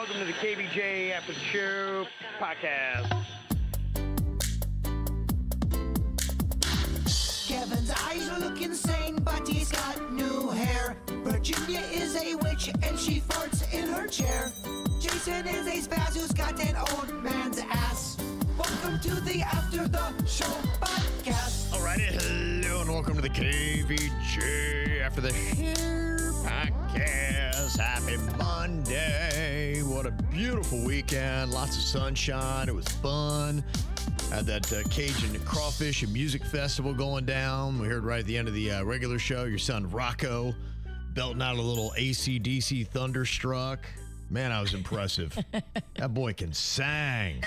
Welcome to the KVJ After the Show podcast. Kevin's eyes look insane, but he's got new hair. Virginia is a witch, and she farts in her chair. Jason is a spaz who's got an old man's ass. Welcome to the After the Show podcast. Alrighty, hello and welcome to the KVJ After the Show podcast. Happy Monday. What a beautiful weekend. Lots of sunshine. It was fun. Had that Cajun Crawfish and Music Festival going down. We heard right at the end of the regular show, your son Rocco belting out a little AC/DC Thunderstruck. Man, I was impressive. That boy can sing.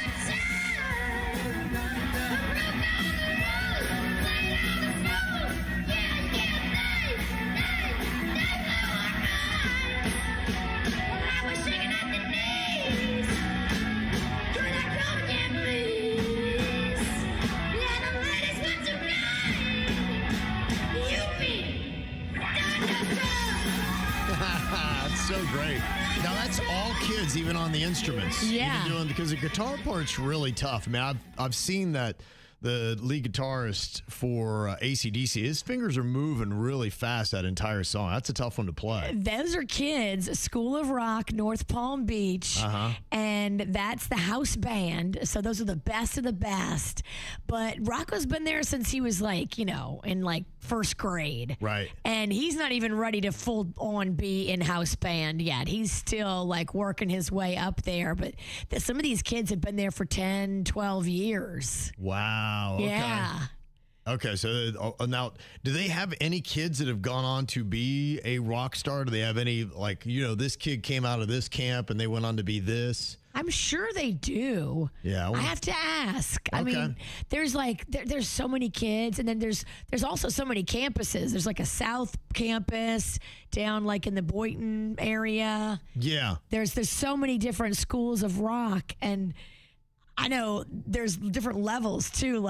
So great. Now that's all kids, even on the instruments. Yeah. Even because the guitar part's really tough. I mean, I've seen that the lead guitarist for AC/DC, his fingers are moving really fast that entire song. That's a tough one to play. Those are kids, School of Rock, North Palm Beach, and that's the house band. So those are the best of the best. But Rocco's been there since he was in first grade. Right. And he's not even ready to full on be in house band yet. He's still working his way up there. But some of these kids have been there for 10, 12 years. Wow. Okay. Yeah. Okay, so now, do they have any kids that have gone on to be a rock star? Do they have any, this kid came out of this camp and they went on to be this? I'm sure they do. Yeah. I have to ask. Okay. I mean, there's there's so many kids, and then there's also so many campuses. There's a South campus down in the Boynton area. Yeah. There's so many different schools of rock, and I know there's different levels too.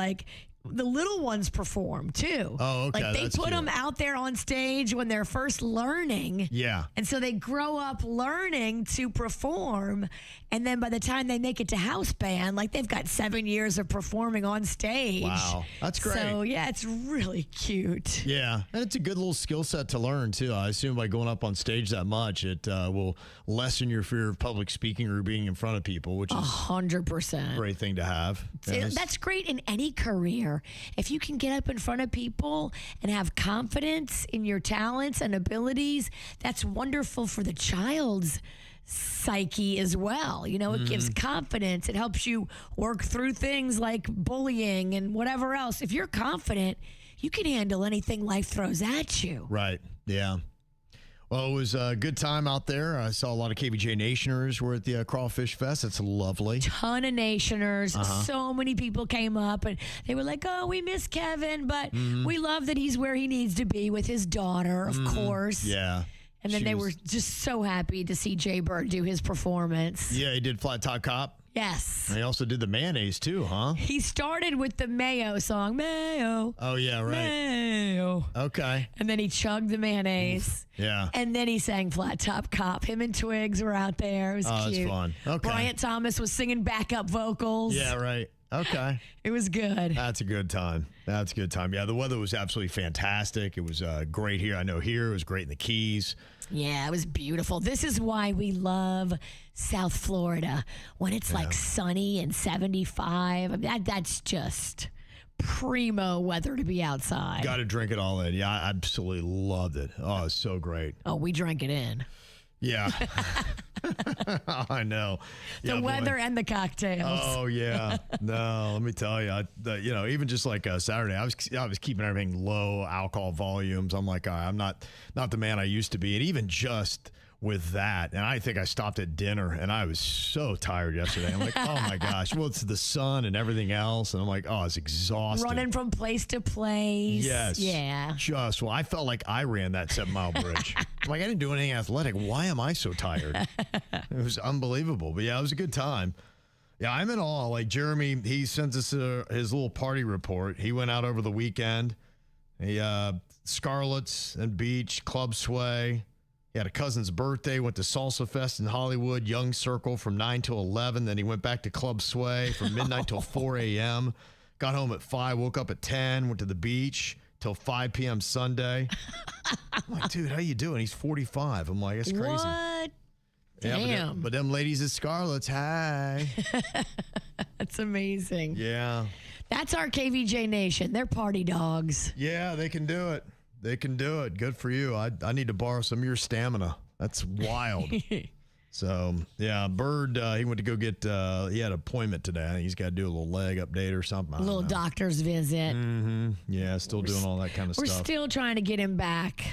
The little ones perform too. Oh, okay. They put them out there on stage when they're first learning. Yeah. And so they grow up learning to perform. And then by the time they make it to house band, they've got 7 years of performing on stage. Wow. That's great. So, yeah, it's really cute. Yeah. And it's a good little skill set to learn, too. I assume by going up on stage that much, it will lessen your fear of public speaking or being in front of people, which is 100%. a great thing to have. That's great in any career. If you can get up in front of people and have confidence in your talents and abilities, that's wonderful for the child's psyche as well. It gives confidence. It helps you work through things like bullying and whatever else. If you're confident, you can handle anything life throws at you. Right. Yeah. Well, it was a good time out there. I saw a lot of KVJ Nationers were at the Crawfish Fest. That's lovely. Ton of Nationers. So many people came up and they were like, oh, we miss Kevin, but we love that he's where he needs to be with his daughter, of course. Yeah. And then they were just so happy to see Jay Bird do his performance. Yeah, he did Flat Top Cop. Yes. And he also did the mayonnaise too, huh? He started with the Mayo song, Mayo. Oh, yeah, right. Mayo. Okay. And then he chugged the mayonnaise. Yeah. And then he sang Flat Top Cop. Him and Twigs were out there. It was cute. That's fun. Okay. Bryant Thomas was singing backup vocals. Yeah, right. Okay. It was good. That's a good time. That's a good time. Yeah, the weather was absolutely fantastic. It was great here. I know here it was great in the Keys. Yeah, it was beautiful. This is why we love South Florida. When it's sunny and 75, that's just primo weather to be outside. Got to drink it all in. Yeah, I absolutely loved it. Oh, it's so great. Oh, we drank it in. Yeah. I know. The weather and the cocktails. Oh, yeah. No, let me tell you, even just Saturday, I was keeping everything low alcohol volumes. I'm like, I'm not the man I used to be. And even just with that, and I think I stopped at dinner and I was so tired yesterday. I'm like, oh my gosh, well, it's the sun and everything else. And I'm like, oh, it's exhausting. Running from place to place. Yes. Yeah. I felt like I ran that 7-mile bridge. I'm like, I didn't do anything athletic. Why am I so tired? It was unbelievable. But yeah, it was a good time. Yeah, I'm in awe. Like Jeremy, he sends us his little party report. He went out over the weekend. He Scarlet's and Beach, Club Sway. He had a cousin's birthday, went to Salsa Fest in Hollywood, Young Circle from 9 till 11. Then he went back to Club Sway from midnight till 4 a.m. Got home at 5, woke up at 10, went to the beach till 5 p.m. Sunday. I'm like, dude, how you doing? He's 45. I'm like, that's crazy. What? Yeah, Damn. but them ladies at Scarlett's, hi. That's amazing. Yeah. That's our KVJ Nation. They're party dogs. Yeah, they can do it. They can do it. Good for you. I need to borrow some of your stamina. That's wild. So, yeah, Bird, he went to go get, he had an appointment today. I think he's got to do a little leg update or something. A little doctor's visit. Mm-hmm. Yeah, still doing all that kind of We're stuff. still trying to get him back.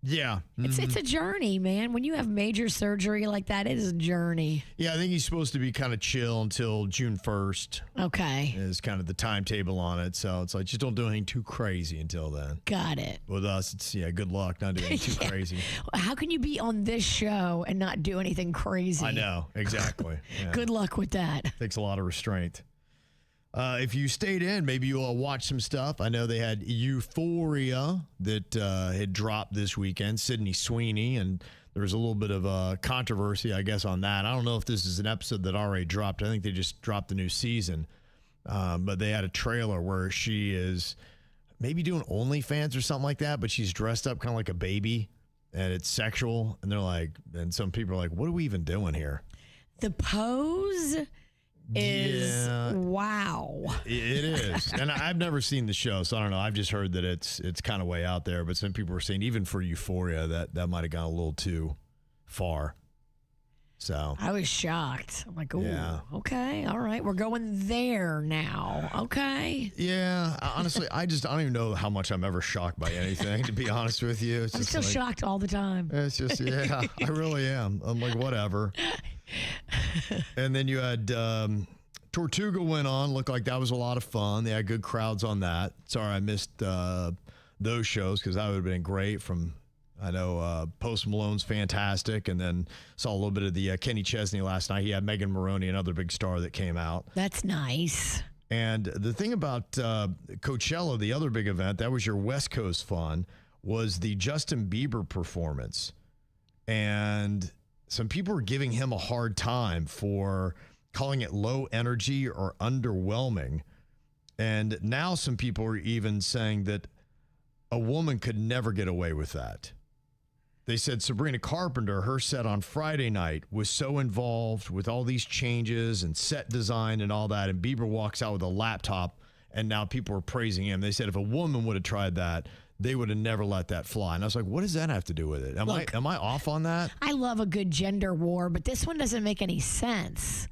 Yeah. It's a journey, man. When you have major surgery like that, it is a journey. Yeah, I think he's supposed to be kind of chill until June 1st. Okay. Is kind of the timetable on it. So it's like, just don't do anything too crazy until then. Got it. With us, it's, good luck not doing anything too crazy. How can you be on this show and not do anything crazy? I know, exactly. Yeah. Good luck with that. Takes a lot of restraint. If you stayed in, maybe you'll watch some stuff. I know they had Euphoria that had dropped this weekend, Sydney Sweeney, and there was a little bit of controversy, I guess, on that. I don't know if this is an episode that already dropped. I think they just dropped the new season. But they had a trailer where she is maybe doing OnlyFans or something like that, but she's dressed up kind of like a baby, and it's sexual. And they're like, and some people are like, what are we even doing here? The pose is wow. It is. And I've never seen the show, so I don't know. I've just heard that it's kind of way out there, but some people were saying even for Euphoria that might have gone a little too far. So I was shocked. I'm like, oh, yeah. Okay, all right, we're going there now. Okay. Yeah, honestly, I don't even know how much I'm ever shocked by anything, to be honest with you. It's I'm just still like, shocked all the time. It's just, I really am. I'm like, whatever. And then you had Tortuga went on. Looked like that was a lot of fun. They had good crowds on that. Sorry I missed those shows because that would have been great. I know Post Malone's fantastic, and then saw a little bit of the Kenny Chesney last night. He had Megan Maroney, another big star that came out. That's nice. And the thing about Coachella, the other big event, that was your West Coast fun, was the Justin Bieber performance. And some people were giving him a hard time for calling it low energy or underwhelming. And now some people are even saying that a woman could never get away with that. They said Sabrina Carpenter, her set on Friday night, was so involved with all these changes and set design and all that, and Bieber walks out with a laptop, and now people are praising him. They said if a woman would have tried that, they would have never let that fly. And I was like, what does that have to do with it? Am I off on that? I love a good gender war, but this one doesn't make any sense.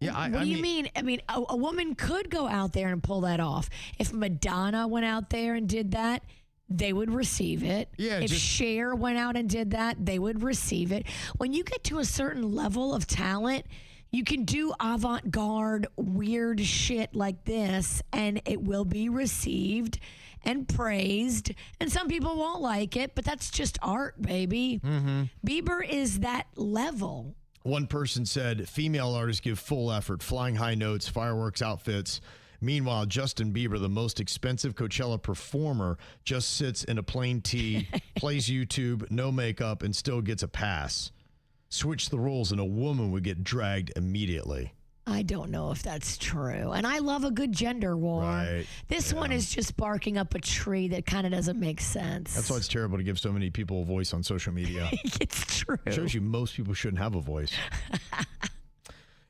Yeah, What do you mean? I mean, a woman could go out there and pull that off. If Madonna went out there and did that, they would receive it. Yeah, if Cher went out and did that, they would receive it. When you get to a certain level of talent, you can do avant-garde, weird shit like this, and it will be received and praised. And some people won't like it, but that's just art, baby. Mm-hmm. Bieber is that level. One person said female artists give full effort, flying high notes, fireworks outfits. Meanwhile, Justin Bieber, the most expensive Coachella performer, just sits in a plain tee, plays YouTube, no makeup, and still gets a pass. Switch the roles and a woman would get dragged immediately. I don't know if that's true. And I love a good gender war. Right. This one is just barking up a tree that kind of doesn't make sense. That's why it's terrible to give so many people a voice on social media. It's true. It shows you most people shouldn't have a voice.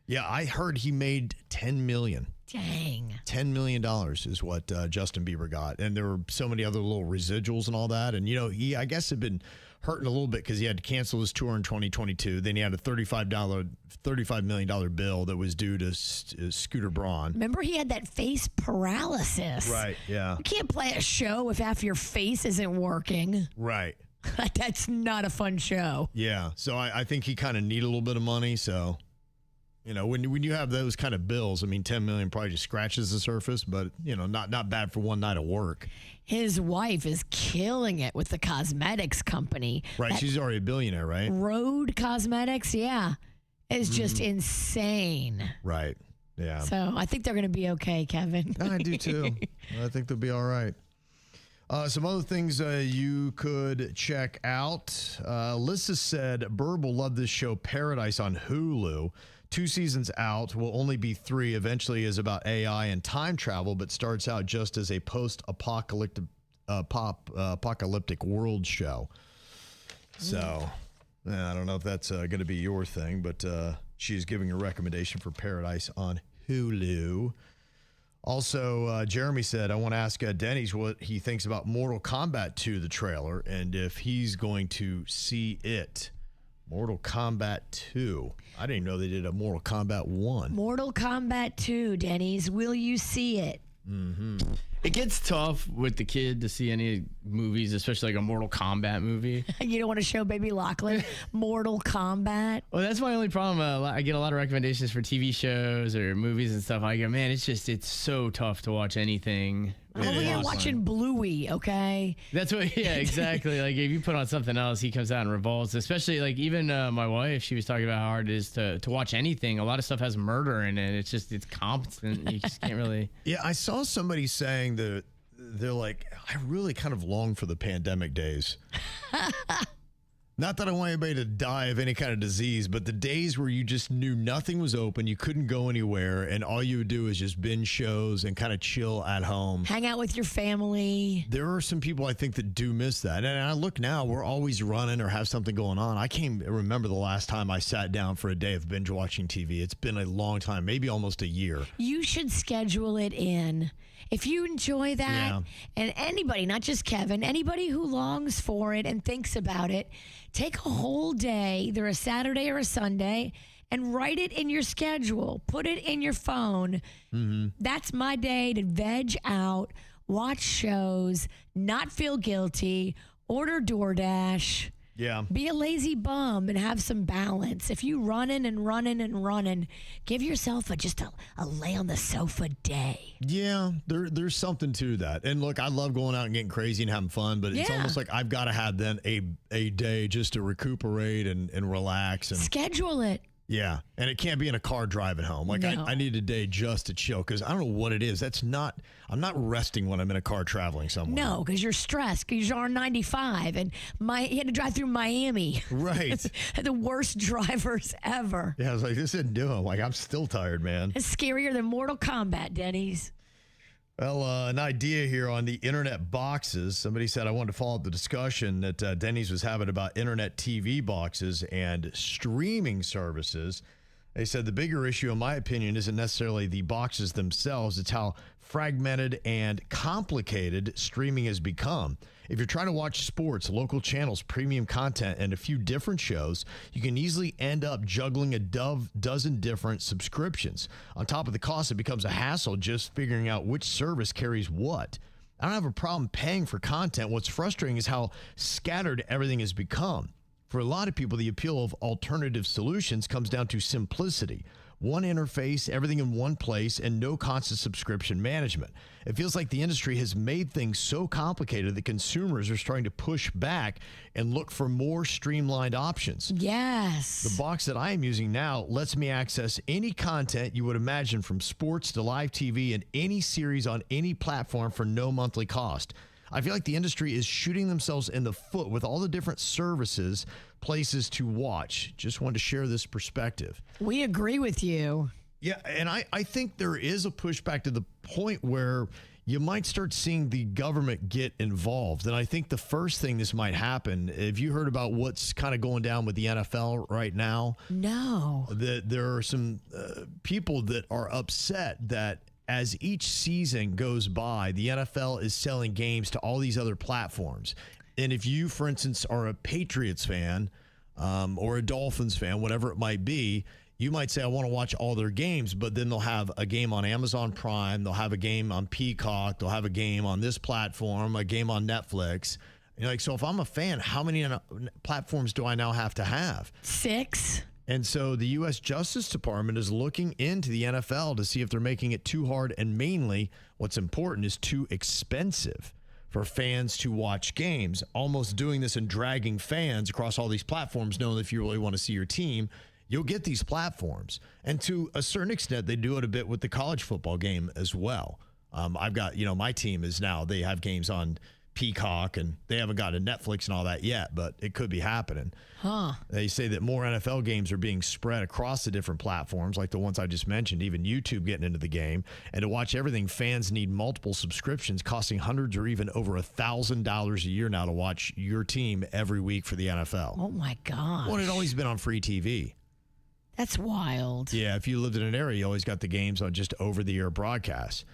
Yeah, I heard he made $10 million. Dang. $10 million is what Justin Bieber got. And there were so many other little residuals and all that. And, he, I guess, had been hurting a little bit because he had to cancel his tour in 2022. Then he had a $35 million bill that was due to Scooter Braun. Remember, he had that face paralysis. Right, yeah. You can't play a show if half your face isn't working. Right. That's not a fun show. Yeah, so I think he kind of needed a little bit of money, so... when you have those kind of bills, I mean, $10 million probably just scratches the surface, but, not bad for one night of work. His wife is killing it with the cosmetics company. Right. She's already a billionaire, right? Rhode Cosmetics, yeah. It's just insane. Right. Yeah. So I think they're going to be okay, Kevin. I do too. I think they'll be all right. Some other things you could check out. Lissa said Burb will love this show, Paradise, on Hulu. 2 seasons out, will only be 3. Eventually is about AI and time travel, but starts out just as a post-apocalyptic apocalyptic world show. So, I don't know if that's going to be your thing, but she's giving a recommendation for Paradise on Hulu. Also, Jeremy said, I want to ask Denny's what he thinks about Mortal Kombat 2, the trailer, and if he's going to see it. Mortal Kombat 2. I didn't even know they did a Mortal Kombat 1. Mortal Kombat 2, Denny's. Will you see it? Mm-hmm. It gets tough with the kid to see any movies, especially like a Mortal Kombat movie. You don't want to show baby Lachlan Mortal Kombat? Well, that's my only problem. I get a lot of recommendations for TV shows or movies and stuff. I go, man, it's so tough to watch anything. I'm over here watching Bluey, okay? That's what, yeah, exactly. Like, if you put on something else, he comes out and revolts. Especially, like, even my wife, she was talking about how hard it is to watch anything. A lot of stuff has murder in it. It's constant. You just can't really. Yeah, I saw somebody saying that they're like, I really kind of long for the pandemic days. Not that I want anybody to die of any kind of disease, but the days where you just knew nothing was open, you couldn't go anywhere, and all you would do is just binge shows and kind of chill at home. Hang out with your family. There are some people I think that do miss that. And I look now, we're always running or have something going on. I can't remember the last time I sat down for a day of binge watching TV. It's been a long time, maybe almost a year. You should schedule it in. If you enjoy that, and anybody, not just Kevin, anybody who longs for it and thinks about it, take a whole day, either a Saturday or a Sunday, and write it in your schedule. Put it in your phone. Mm-hmm. That's my day to veg out, watch shows, not feel guilty, order DoorDash. Yeah. Be a lazy bum and have some balance. If you running, give yourself just a lay on the sofa day. Yeah, there's something to that. And look, I love going out and getting crazy and having fun, but it's almost like I've got to have then a day just to recuperate and relax. And schedule it. Yeah, and it can't be in a car driving home. Like, no. I need a day just to chill because I don't know what it is. I'm not resting when I'm in a car traveling somewhere. No, because you're stressed because you're on 95 and you had to drive through Miami. Right. The worst drivers ever. Yeah, I was like, this didn't do it. Like, I'm still tired, man. It's scarier than Mortal Kombat, Denny's. Well, an idea here on the internet boxes. Somebody said I wanted to follow up the discussion that Denny's was having about internet TV boxes and streaming services. They said the bigger issue, in my opinion, isn't necessarily the boxes themselves. It's how fragmented and complicated streaming has become. If you're trying to watch sports, local channels, premium content, and a few different shows, you can easily end up juggling a dozen different subscriptions. On top of the cost, it becomes a hassle just figuring out which service carries what. I don't have a problem paying for content. What's frustrating is how scattered everything has become. For a lot of people, the appeal of alternative solutions comes down to simplicity. One interface, everything in one place, and no constant subscription management. It feels like the industry has made things so complicated that consumers are starting to push back and look for more streamlined options. Yes. The box that I am using now lets me access any content you would imagine, from sports to live TV and any series on any platform for no monthly cost. I feel like the industry is shooting themselves in the foot with all the different services, places to watch. Just wanted to share this perspective. We agree with you. Yeah, and I think there is a pushback to the point where you might start seeing the government get involved. And I think the first thing this might happen, have you heard about what's kind of going down with the NFL right now? No. That there are some people that are upset that as each season goes by, the NFL is selling games to all these other platforms. And if you, for instance, are a Patriots fan or a Dolphins fan, whatever it might be, you might say, I want to watch all their games, but then they'll have a game on Amazon Prime, they'll have a game on Peacock, they'll have a game on this platform, a game on Netflix. You're like, so if I'm a fan, how many platforms do I now have to have? 6. And so the U.S. Justice Department is looking into the NFL to see if they're making it too hard, and mainly what's important is too expensive for fans to watch games, almost doing this and dragging fans across all these platforms, knowing if you really want to see your team, you'll get these platforms. And to a certain extent, they do it a bit with the college football game as well. I've got, my team is now, they have games on Peacock, and they haven't gotten to Netflix and all that yet, but it could be happening. They say that more NFL games are being spread across the different platforms, like the ones I just mentioned, even YouTube getting into the game. And to watch everything, fans need multiple subscriptions costing hundreds or even over $1,000 a year now to watch your team every week for the NFL. Oh, my God. Well, it had always been on free TV. That's wild. Yeah, if you lived in an area, you always got the games on just over-the-air broadcasts.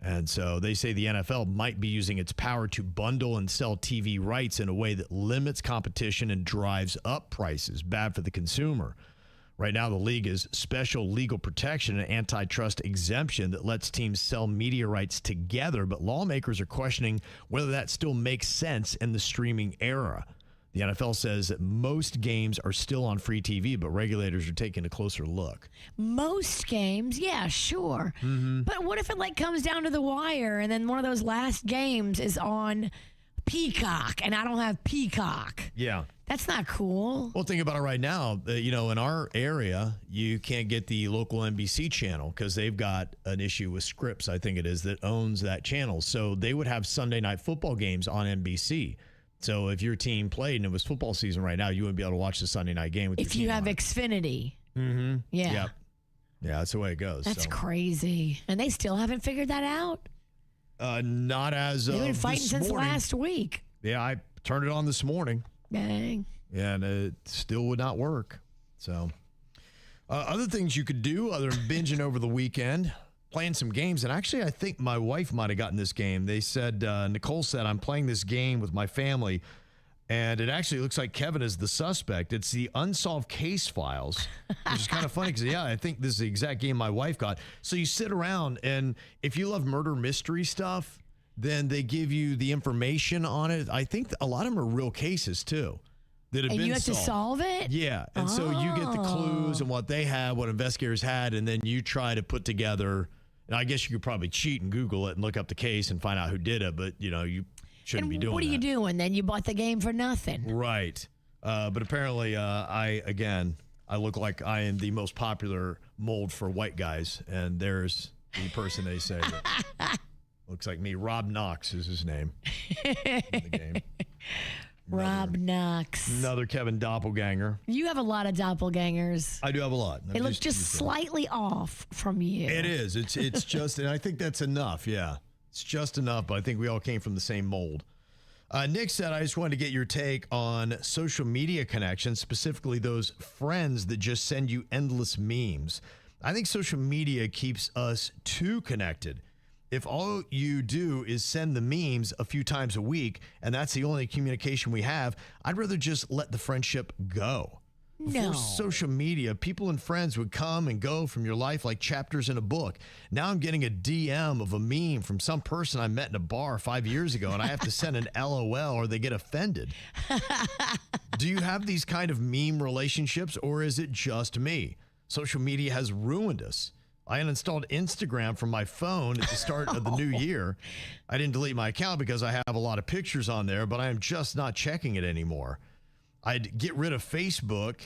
And so they say the NFL might be using its power to bundle and sell TV rights in a way that limits competition and drives up prices. Bad for the consumer. Right now, the league is special legal protection and antitrust exemption that lets teams sell media rights together, but lawmakers are questioning whether that still makes sense in the streaming era. The NFL says that most games are still on free TV, but regulators are taking a closer look. Most games, yeah, sure. But what if it comes down to the wire and then one of those last games is on Peacock and I don't have Peacock? Yeah. That's not cool. Well, think about it right now. In our area, you can't get the local NBC channel because they've got an issue with Scripps, I think it is, that owns that channel. So they would have Sunday night football games on NBC. So if your team played and it was football season right now, you wouldn't be able to watch the Sunday night game with your team. If you have on. Xfinity. Mm-hmm. Yeah. Yep. Yeah, that's the way it goes. That's crazy. And they still haven't figured that out? Not as of They've been fighting this since morning. last week. Yeah, I turned it on this morning. Dang. Yeah, and it still would not work. So other things you could do other than binging over the weekend, playing some games. And actually, I think my wife might have gotten this game. They said, Nicole said, I'm playing this game with my family, and it actually looks like Kevin is the suspect. It's the Unsolved Case Files, which is kind of funny because, yeah, I think this is the exact game my wife got. So you sit around, and if you love murder mystery stuff, then they give you the information on it. I think a lot of them are real cases, too. That have and been you have solved. to solve it? Yeah. And so you get the clues and what they had, what investigators had, and then you try to put together, and I guess you could probably cheat and Google it and look up the case and find out who did it, but, you shouldn't be doing that. What are you doing? Then you bought the game for nothing. Right. But apparently, I look like I am the most popular mold for white guys, and there's the person they say that looks like me. Rob Knox is his name in the game. Rob Knox. Another Kevin doppelganger. You have a lot of doppelgangers. I do have a lot. They look just slightly off from you. It is. It's just, and I think that's enough. Yeah. It's just enough, but I think we all came from the same mold. Nick said, I just wanted to get your take on social media connections, specifically those friends that just send you endless memes. I think social media keeps us too connected. If all you do is send the memes a few times a week, and that's the only communication we have, I'd rather just let the friendship go. No. Before social media, people and friends would come and go from your life like chapters in a book. Now I'm getting a DM of a meme from some person I met in a bar 5 years ago, and I have to send an LOL or they get offended. Do you have these kind of meme relationships, or is it just me? Social media has ruined us. I uninstalled Instagram from my phone at the start of the new year. I didn't delete my account because I have a lot of pictures on there, but I am just not checking it anymore. I'd get rid of Facebook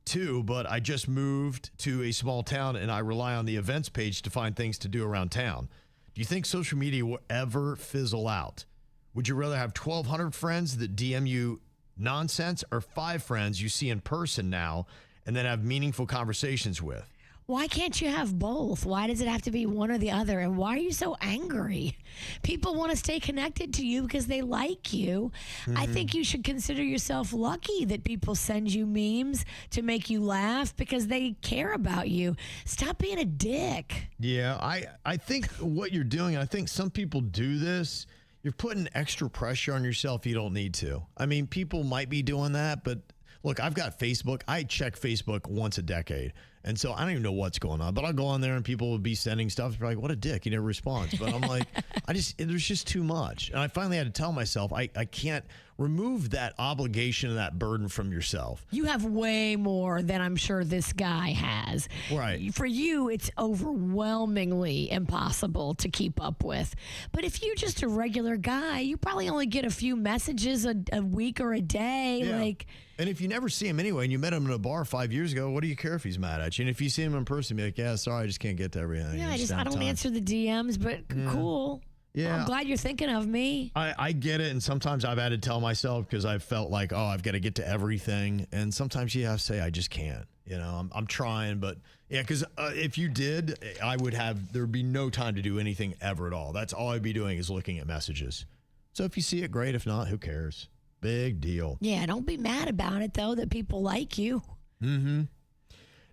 too, but I just moved to a small town and I rely on the events page to find things to do around town. Do you think social media will ever fizzle out? Would you rather have 1,200 friends that DM you nonsense or 5 friends you see in person now and then have meaningful conversations with? Why can't you have both? Why does it have to be one or the other? And why are you so angry? People want to stay connected to you because they like you. I think you should consider yourself lucky that people send you memes to make you laugh because they care about you. Stop being a dick. Yeah, I think what you're doing, I think some people do this, you're putting extra pressure on yourself you don't need to. I mean, people might be doing that, but look, I've got Facebook. I check Facebook once a decade. And so I don't even know what's going on, but I'll go on there and people will be sending stuff. They're like, what a dick. He never responds. But I'm like, there's just too much. And I finally had to tell myself, I can't remove that obligation and that burden from yourself. You have way more than I'm sure this guy has. Right. For you, it's overwhelmingly impossible to keep up with. But if you're just a regular guy, you probably only get a few messages a week or a day. Yeah. And if you never see him anyway and you met him in a bar 5 years ago, what do you care if he's mad at you? And if you see him in person, be like, yeah, sorry, I just can't get to everything. Yeah, I don't answer the DMs, but cool. Yeah. I'm glad you're thinking of me. I get it, and sometimes I've had to tell myself because I've felt like, oh, I've got to get to everything, and sometimes you have to say, I just can't. I'm trying, but yeah, because if you did, there'd be no time to do anything ever at all. That's all I'd be doing is looking at messages. So if you see it, great. If not, who cares? Big deal. Yeah, don't be mad about it, though, that people like you. Mm-hmm.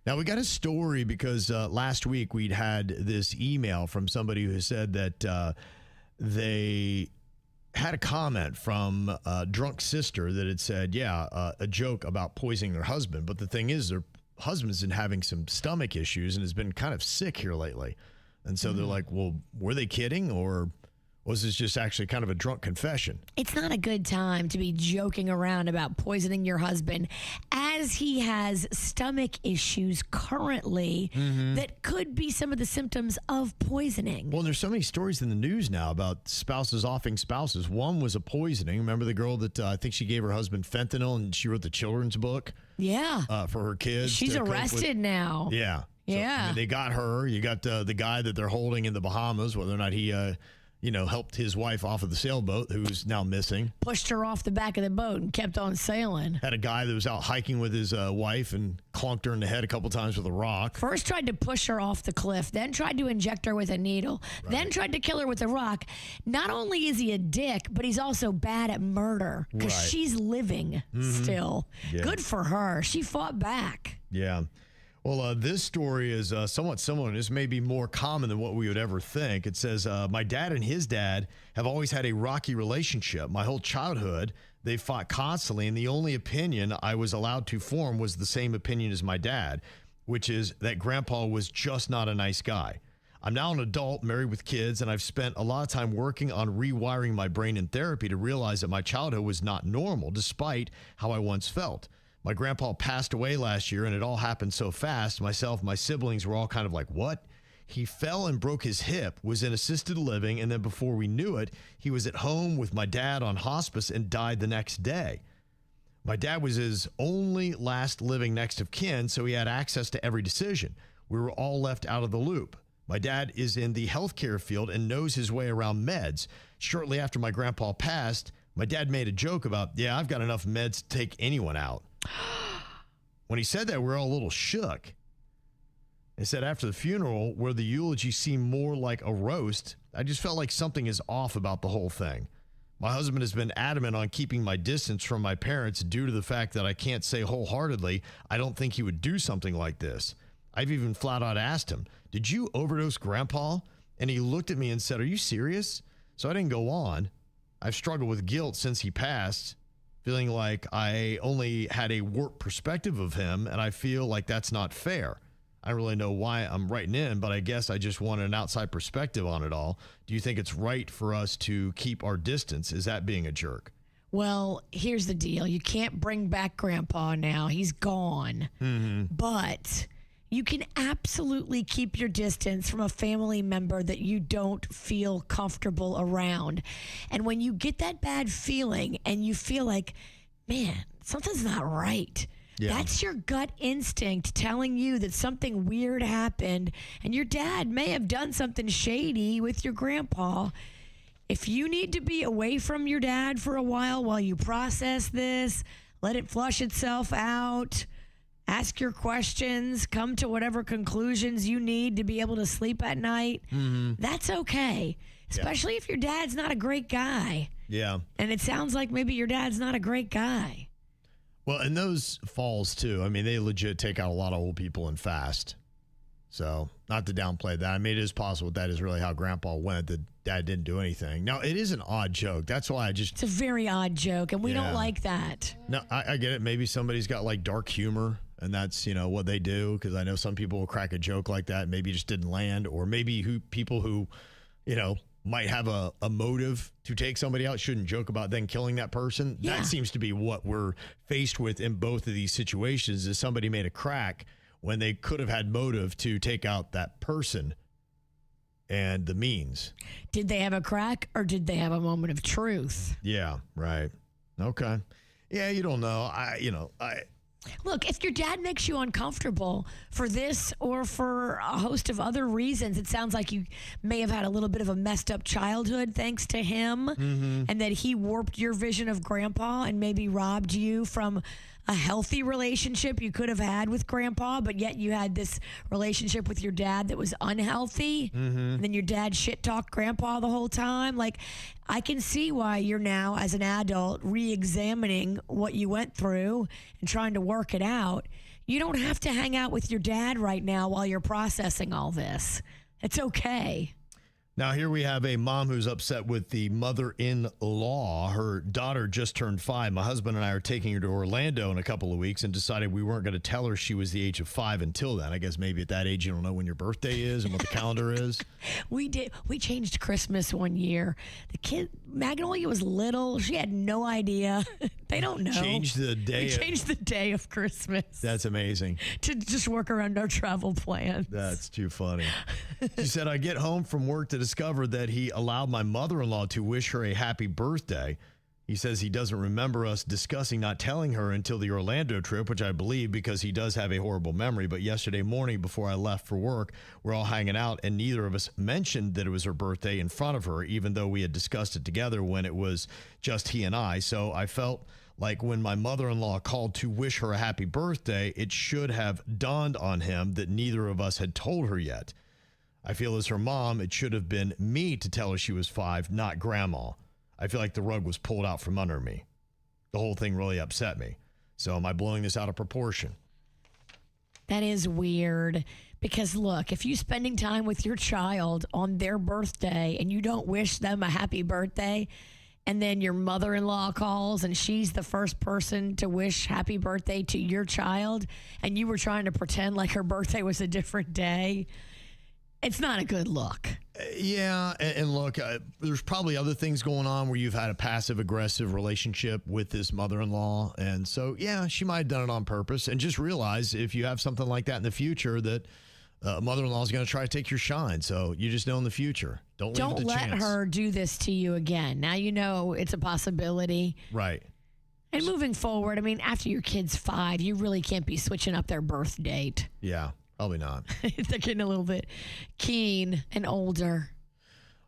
Now, we got a story because last week we'd had this email from somebody who said that they had a comment from a drunk sister that had said, a joke about poisoning their husband. But the thing is, their husband's been having some stomach issues and has been kind of sick here lately. And so they're like, well, were they kidding, or was this just actually kind of a drunk confession? It's not a good time to be joking around about poisoning your husband, as he has stomach issues currently that could be some of the symptoms of poisoning. Well, there's so many stories in the news now about spouses offing spouses. One was a poisoning. Remember the girl that I think she gave her husband fentanyl and she wrote the children's book? Yeah. For her kids. She's arrested now. Yeah. So, Yeah. I mean, they got her. You got the guy that they're holding in the Bahamas, whether or not he helped his wife off of the sailboat, who's now missing. Pushed her off the back of the boat and kept on sailing. Had a guy that was out hiking with his wife and clunked her in the head a couple times with a rock. First tried to push her off the cliff, then tried to inject her with a needle, then tried to kill her with a rock. Not only is he a dick, but he's also bad at murder because she's living still. Yeah. Good for her. She fought back. Yeah. Well, this story is somewhat similar. This may be more common than what we would ever think. It says, my dad and his dad have always had a rocky relationship. My whole childhood, they fought constantly, and the only opinion I was allowed to form was the same opinion as my dad, which is that Grandpa was just not a nice guy. I'm now an adult, married with kids, and I've spent a lot of time working on rewiring my brain in therapy to realize that my childhood was not normal, despite how I once felt. My grandpa passed away last year, and it all happened so fast. Myself, my siblings were all kind of like, what? He fell and broke his hip, was in assisted living, and then before we knew it, he was at home with my dad on hospice and died the next day. My dad was his only last living next of kin, so he had access to every decision. We were all left out of the loop. My dad is in the healthcare field and knows his way around meds. Shortly after my grandpa passed, my dad made a joke about, I've got enough meds to take anyone out. When he said that, we were all a little shook. He said after the funeral, where the eulogy seemed more like a roast, I just felt like something is off about the whole thing. My husband has been adamant on keeping my distance from my parents due to the fact that I can't say wholeheartedly I don't think he would do something like this. I've even flat out asked him, did you overdose Grandpa? And he looked at me and said, are you serious? So I didn't go on. I've struggled with guilt since he passed, feeling like I only had a warped perspective of him, and I feel like that's not fair. I don't really know why I'm writing in, but I guess I just wanted an outside perspective on it all. Do you think it's right for us to keep our distance? Is that being a jerk? Well, here's the deal. You can't bring back Grandpa now. He's gone. But you can absolutely keep your distance from a family member that you don't feel comfortable around. And when you get that bad feeling and you feel like, man, something's not right. Yeah. That's your gut instinct telling you that something weird happened and your dad may have done something shady with your grandpa. If you need to be away from your dad for a while you process this, let it flush itself out, ask your questions, come to whatever conclusions you need to be able to sleep at night, that's okay. Especially if your dad's not a great guy. Yeah. And it sounds like maybe your dad's not a great guy. Well, and those falls, too, I mean, they legit take out a lot of old people and fast. So, not to downplay that. I mean, it is possible that is really how Grandpa went, that Dad didn't do anything. Now, it is an odd joke. That's why It's a very odd joke, and we don't like that. No, I get it. Maybe somebody's got, like, dark humor, and that's, what they do, because I know some people will crack a joke like that, maybe it just didn't land, or maybe people who, might have a motive to take somebody out shouldn't joke about then killing that person. Yeah. That seems to be what we're faced with in both of these situations, is somebody made a crack when they could have had motive to take out that person and the means. Did they have a crack or did they have a moment of truth? Yeah, right. Okay. Yeah, you don't know. Look, if your dad makes you uncomfortable for this or for a host of other reasons, it sounds like you may have had a little bit of a messed up childhood thanks to him, and that he warped your vision of grandpa and maybe robbed you from a healthy relationship you could have had with grandpa, but yet you had this relationship with your dad that was unhealthy, and then your dad shit-talked grandpa the whole time. Like, I can see why you're now, as an adult, re-examining what you went through and trying to work it out. You don't have to hang out with your dad right now while you're processing all this. It's okay. Now, here we have a mom who's upset with the mother-in-law. Her daughter just turned 5. My husband and I are taking her to Orlando in a couple of weeks and decided we weren't going to tell her she was the age of 5 until then. I guess maybe at that age you don't know when your birthday is and what the calendar is. We did. We changed Christmas one year. The kid, Magnolia, was little. She had no idea. They don't know. Changed the day. We changed the day of Christmas. That's amazing. To just work around our travel plans. That's too funny. She said, I get home from work to discover that he allowed my mother-in-law to wish her a happy birthday. He says he doesn't remember us discussing not telling her until the Orlando trip, which I believe because he does have a horrible memory. But yesterday morning before I left for work, we're all hanging out and neither of us mentioned that it was her birthday in front of her, even though we had discussed it together when it was just he and I. So I felt like when my mother-in-law called to wish her a happy birthday, it should have dawned on him that neither of us had told her yet. I feel as her mom, it should have been me to tell her she was 5, not grandma. I feel like the rug was pulled out from under me. The whole thing really upset me. So am I blowing this out of proportion? That is weird because, look, if you're spending time with your child on their birthday and you don't wish them a happy birthday, and then your mother-in-law calls and she's the first person to wish happy birthday to your child, and you were trying to pretend like her birthday was a different day, it's not a good look. Yeah, and look, there's probably other things going on where you've had a passive-aggressive relationship with this mother-in-law. And so, yeah, she might have done it on purpose. And just realize if you have something like that in the future that mother-in-law is going to try to take your shine. So you just know in the future. Don't let her do this to you again. Now you know it's a possibility. Right. And moving forward, I mean, after your kid's 5, you really can't be switching up their birth date. Yeah. Probably not. They're getting a little bit keen and older.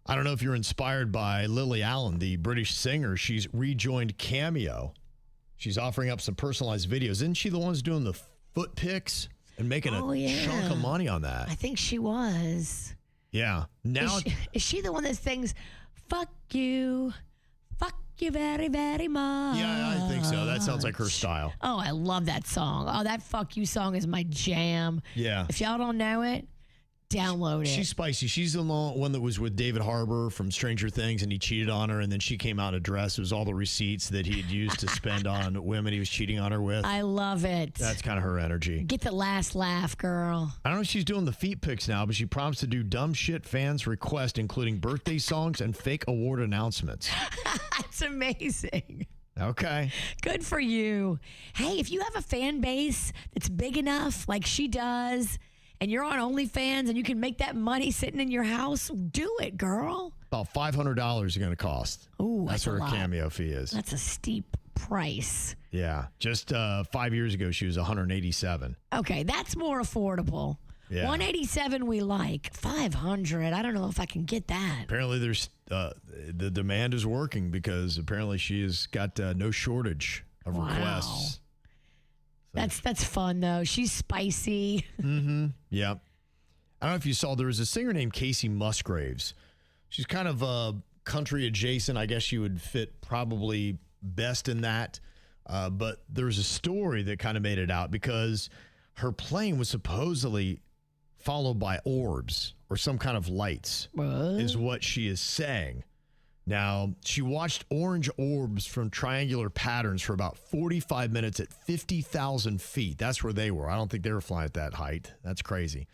I don't know if you're inspired by Lily Allen, the British singer. She's rejoined Cameo. She's offering up some personalized videos. Isn't she the one who's doing the foot pics and making a chunk of money on that? I think she was. Yeah. Now is she the one that sings, fuck you very, very much? Yeah, I think so. That sounds like her style. Oh, I love that song. Oh, that fuck you song is my jam. Yeah. If y'all don't know it, download it. She's spicy. She's the one that was with David Harbour from Stranger Things, and he cheated on her, and then she came out in a dress. It was all the receipts that he had used to spend on women he was cheating on her with. I love it. That's kind of her energy. Get the last laugh, girl. I don't know if she's doing the feet pics now, but she promised to do dumb shit fans request, including birthday songs and fake award announcements. That's amazing. Okay. Good for you. Hey, if you have a fan base that's big enough, like she does, and you're on OnlyFans and you can make that money sitting in your house, do it, girl. About $500 is going to cost. Ooh, that's what her Cameo fee is. That's a steep price. Yeah. Just 5 years ago, she was $187. Okay, that's more affordable. Yeah. 187 we like. 500. I don't know if I can get that. Apparently there's the demand is working because apparently she has got no shortage of requests. So. That's fun though. She's spicy. Mm-hmm. Yeah. I don't know if you saw, there was a singer named Kacey Musgraves. She's kind of country adjacent. I guess she would fit probably best in that. But there's a story that kind of made it out because her plane was supposedly followed by orbs or some kind of lights, is what she is saying. Now, she watched orange orbs from triangular patterns for about 45 minutes at 50,000 feet. That's where they were. I don't think they were flying at that height. That's crazy.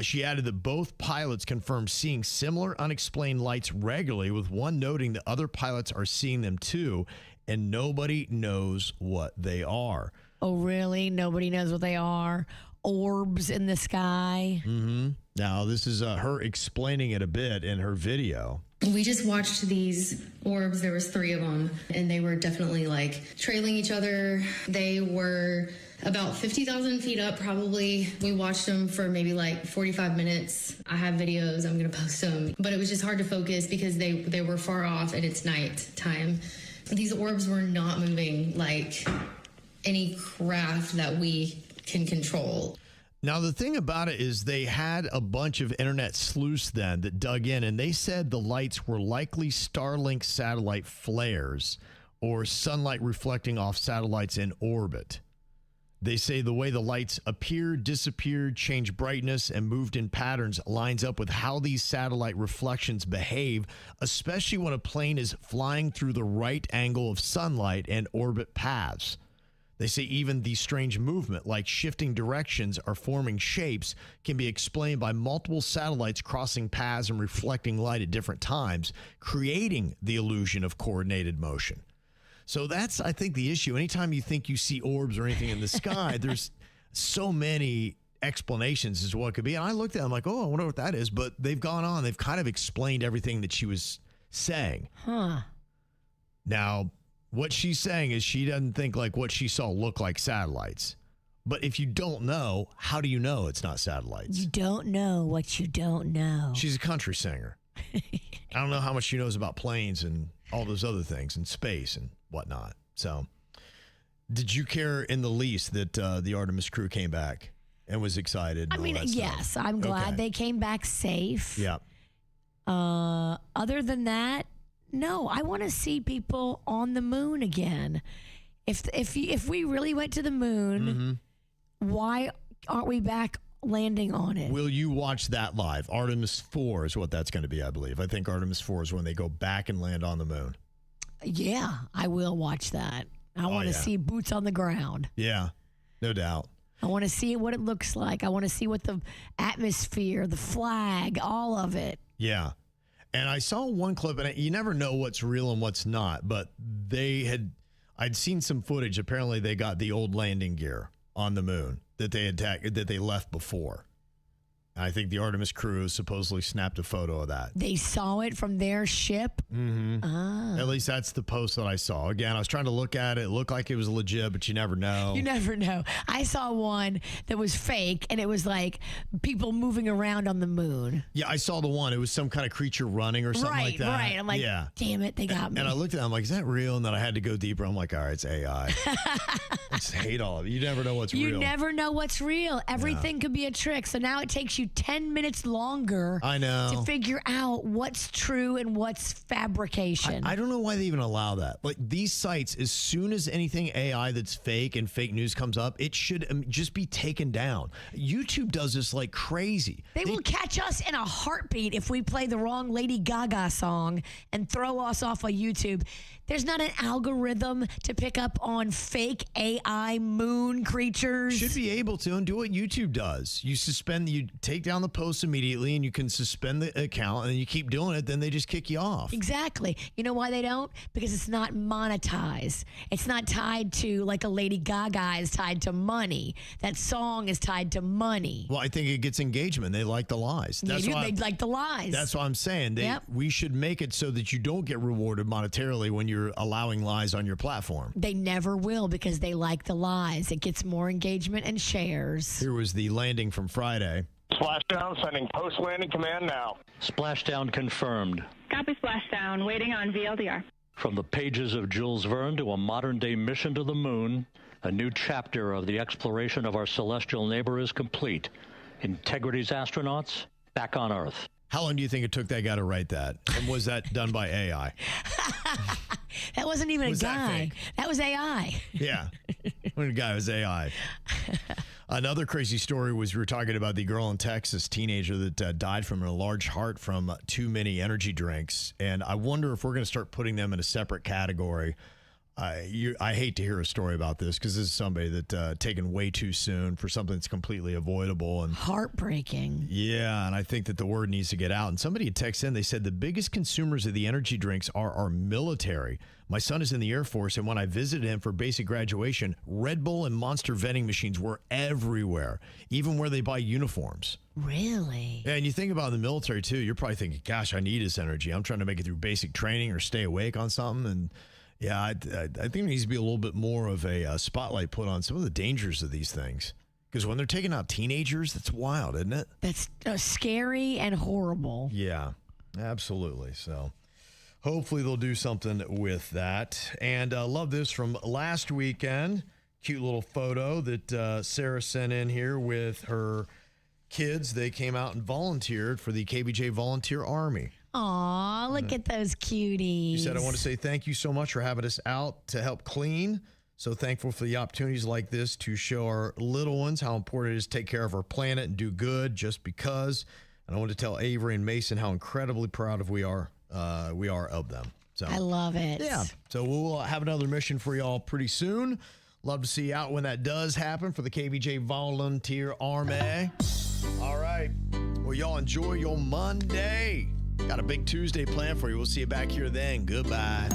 She added that both pilots confirmed seeing similar unexplained lights regularly, with one noting that other pilots are seeing them too, and nobody knows what they are. Oh, really? Nobody knows what they are? orbs in the sky. Now, this is her explaining it a bit in her video. We just watched these orbs. There was 3 of them, and they were definitely like trailing each other. They were about 50,000 feet up, probably. We watched them for maybe like 45 minutes. I have videos. I'm going to post them. But it was just hard to focus because they were far off and it's night time. These orbs were not moving like any craft that we can control. Now, the thing about it is they had a bunch of internet sleuths then that dug in, and they said the lights were likely Starlink satellite flares or sunlight reflecting off satellites in orbit. They say the way the lights appeared, disappeared, changed brightness, and moved in patterns lines up with how these satellite reflections behave, especially when a plane is flying through the right angle of sunlight and orbit paths. They say even the strange movement, like shifting directions or forming shapes, can be explained by multiple satellites crossing paths and reflecting light at different times, creating the illusion of coordinated motion. So that's, I think, the issue. Anytime you think you see orbs or anything in the sky, there's so many explanations as to what it could be. And I looked at it, I'm like, oh, I wonder what that is. But they've gone on. They've kind of explained everything that she was saying. Now, what she's saying is she doesn't think like what she saw looked like satellites. But if you don't know, how do you know it's not satellites? You don't know what you don't know. She's a country singer. I don't know how much she knows about planes and all those other things and space and whatnot. So did you care in the least that the Artemis crew came back and was excited? I mean, yes, I'm glad they came back safe. Yeah. Other than that, no, I want to see people on the moon again. If we really went to the moon, why aren't we back landing on it? Will you watch that live? Artemis 4 is what that's going to be, I believe. I think Artemis 4 is when they go back and land on the moon. Yeah, I will watch that. I want to see boots on the ground. Yeah, no doubt. I want to see what it looks like. I want to see what the atmosphere, the flag, all of it. Yeah. And I saw one clip, and you never know what's real and what's not, but I'd seen some footage. Apparently, they got the old landing gear on the moon that they left before. I think the Artemis crew supposedly snapped a photo of that. They saw it from their ship? At least that's the post that I saw. Again, I was trying to look at it. It looked like it was legit, but you never know. You never know. I saw one that was fake, and it was like people moving around on the moon. Yeah, I saw the one. It was some kind of creature running or something like that. Right. I'm like, damn it, they got me. And I looked at it, I'm like, is that real? And then I had to go deeper. I'm like, all right, it's AI. I just hate all of it. You never know what's real. You never know what's real. Everything could be a trick. So now it takes you 10 minutes longer to figure out what's true and what's fabrication. I don't know why they even allow that. Like these sites, as soon as anything AI that's fake and fake news comes up, it should just be taken down. YouTube does this like crazy. They will catch us in a heartbeat if we play the wrong Lady Gaga song and throw us off of YouTube. There's not an algorithm to pick up on fake AI moon creatures. Should be able to, and do what YouTube does. You take down the post immediately, and you can suspend the account, and then you keep doing it, then they just kick you off. Exactly. You know why they don't? Because it's not monetized. It's not tied to, like a Lady Gaga is tied to money. That song is tied to money. Well, I think it gets engagement. They like the lies. They like the lies. That's what I'm saying. We should make it so that you don't get rewarded monetarily when you're allowing lies on your platform. They never will because they like the lies. It gets more engagement and shares. Here was the landing from Friday. Splashdown, sending post-landing command now. Splashdown confirmed. Copy splashdown, waiting on VLDR. From the pages of Jules Verne to a modern-day mission to the moon, a new chapter of the exploration of our celestial neighbor is complete. Integrity's astronauts back on Earth. How long do you think it took that guy to write that? And was that done by AI? That wasn't even a guy. That was AI. Yeah. When a guy was AI. Another crazy story was we were talking about the girl in Texas, teenager that died from a large heart from too many energy drinks. And I wonder if we're going to start putting them in a separate category. I hate to hear a story about this because this is somebody that taken way too soon for something that's completely avoidable and heartbreaking. Yeah, and I think that the word needs to get out. And somebody had texted in, they said the biggest consumers of the energy drinks are our military. My son is in the Air Force, and when I visited him for basic graduation, Red Bull and Monster vending machines were everywhere, even where they buy uniforms. Really? Yeah, and you think about the military, too. You're probably thinking, gosh, I need this energy. I'm trying to make it through basic training or stay awake on something. And yeah, I think there needs to be a little bit more of a spotlight put on some of the dangers of these things. Because when they're taking out teenagers, that's wild, isn't it? That's scary and horrible. Yeah, absolutely. So hopefully they'll do something with that. And love this from last weekend. Cute little photo that Sarah sent in here with her kids. They came out and volunteered for the KVJ Volunteer Army. Aw, look at those cuties. You said, I want to say thank you so much for having us out to help clean. So thankful for the opportunities like this to show our little ones how important it is to take care of our planet and do good just because. And I want to tell Avery and Mason how incredibly proud we are of them. So I love it. Yeah. So we'll have another mission for y'all pretty soon. Love to see you out when that does happen for the KVJ Volunteer Army. All right. Well, y'all enjoy your Monday. Got a big Tuesday planned for you. We'll see you back here then. Goodbye.